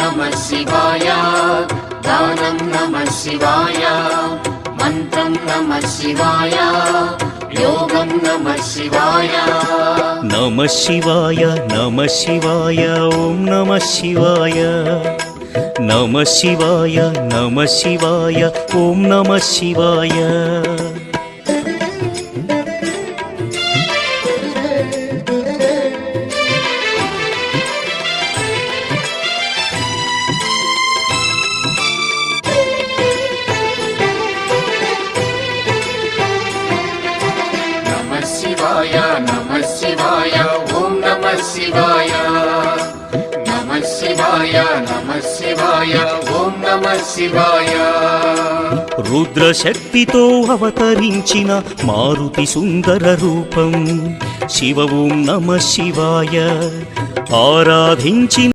नमः शिवाय दानं नमः शिवाय मन्त्रं नमः शिवाय योगं नमः शिवाय नमः शिवाय नमः शिवाय ॐ नमः शिवाय नमः शिवाय नमः शिवाय ॐ नमः शिवाय नमः शिवाय ॐ नमः शिवाय नमः शिवाय ॐ नमः शिवाय रुद्रशक्तितो अवतरिंचिन मारुति सुंदर रूपं शिव ॐ नमः शिवाय आराधिंचिन